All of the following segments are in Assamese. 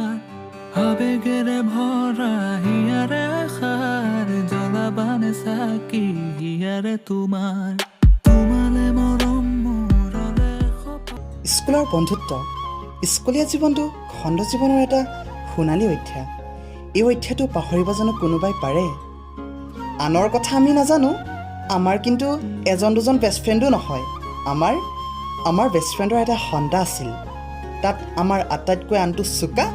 তোমাৰ আবেগেৰে ভৰা হিয়াৰে খাৰ জ্বলাবানে সাকি হিয়াৰে তোমাৰ তোমালে মৰম মৰলে স্কুলৰ বন্ধুত্ব স্কুলীয়া জীৱনটো খণ্ড জীৱনৰ এটা সোণালী অধ্যায়। এই অধ্যায়টো পাহৰিব জানো কোনোবাই পাৰে? আনৰ কথা আমি নাজানো, আমাৰ কিন্তু এজন দুজন বেষ্ট ফ্ৰেণ্ডো নহয়। আমাৰ বেষ্ট ফ্ৰেণ্ডৰ এটা হণ্ডা আছিল। তাত আমাৰ আটাইতকৈ আনটো চোকা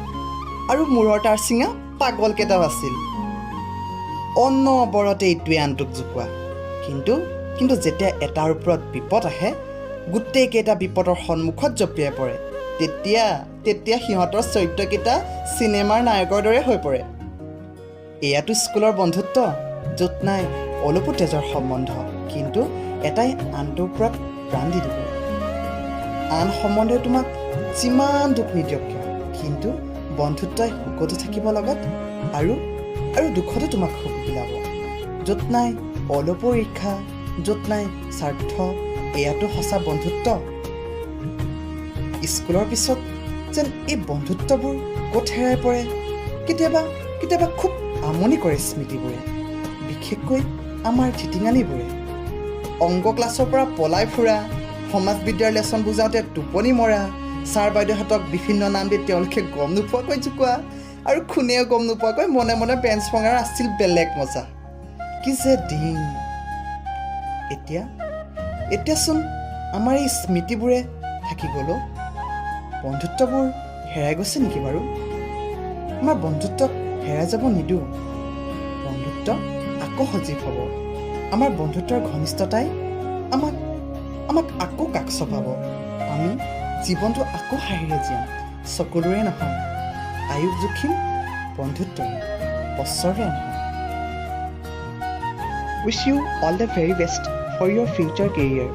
আৰু মূৰৰ তাৰ চিঙা পাগলকেইটাও আছিল। অনবৰতে ইটোৱে আনটোক জোকোৱা। কিন্তু যেতিয়া এটাৰ ওপৰত বিপদ আহে, গোটেইকেইটা বিপদৰ সন্মুখত জঁপিয়াই পৰে। তেতিয়া সিহঁতৰ চৰিত্ৰকেইটা চিনেমাৰ নায়কৰ দৰে হৈ পৰে। এয়াতো স্কুলৰ বন্ধুত্ব, য'ত নাই অলপো তেজৰ সম্বন্ধ, কিন্তু এটাই আনটোৰ ওপৰত প্ৰাণ দি দিব। আন সম্বন্ধই তোমাক যিমান দুখ নিদিয়ক কিয়, কিন্তু বন্ধুত্বই সুখতো থাকিব লগত আৰু দুখতো তোমাক সুখ বিলাব। য'ত নাই অলপো ঈৰ্ষা, য'ত নাই স্বাৰ্থ, এয়াতো সঁচা বন্ধুত্ব। স্কুলৰ পিছত যেন এই বন্ধুত্ববোৰ ক'ত হেৰাই পৰে। কেতিয়াবা খুব আমনি কৰে স্মৃতিবোৰে, বিশেষকৈ আমাৰ ধিটিঙালিবোৰে। অংক ক্লাছৰ পৰা পলাই ফুৰা, সমাজ বিদ্যাৰ লেচন বুজাওঁতে টোপনি মৰা, ছাৰ বাইদেউহঁতক বিভিন্ন নাম দি তেওঁলোকে গম নোপোৱাকৈ জোকোৱা আৰু কোনেও গম নোপোৱাকৈ মনে মনে বেঞ্চ ভঙাৰ আছিল বেলেগ মজা। কি যে দিন! এতিয়াচোন আমাৰ এই স্মৃতিবোৰে থাকি গ'ল। বন্ধুত্ববোৰ হেৰাই গৈছে নেকি বাৰু? আমাৰ বন্ধুত্বক হেৰাই যাব নিদিওঁ। বন্ধুত্ব আকৌ সজীৱ হ'ব। আমাৰ বন্ধুত্বৰ ঘনিষ্ঠতাই আমাক আকৌ কাষ চপাব। আমি জীৱনটো আকৌ হাঁহিৰে জীয়াম, চকুলোৰে নহয়। আয়ুস জুখিম বন্ধুত্বৰে, বছৰে নহয়। Wish you all the very best for your future career.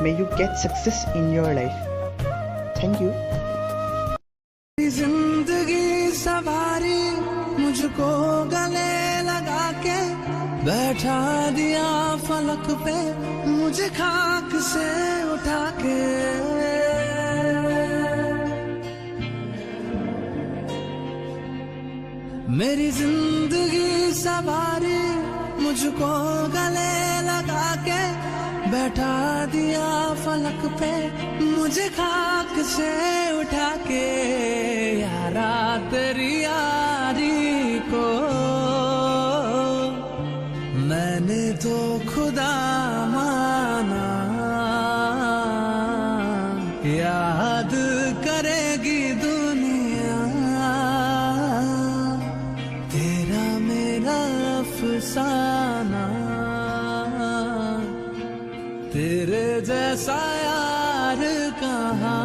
May you get success in your life. Thank you. जिंदगी सवारी मुझको गले लगा के बैठा दिया फलक पे मुझे खाक से उठा के। मेरी जिंदगी सवारी मुझको गले लगा के बैठा दिया फलक पे मुझे खाक से उठा के। यारा तेरी यारी को मैंने तो खुदा माना, याद करेगी दुनिया तेरा मेरा अफसाना। तेरे जैसा यार कहाँ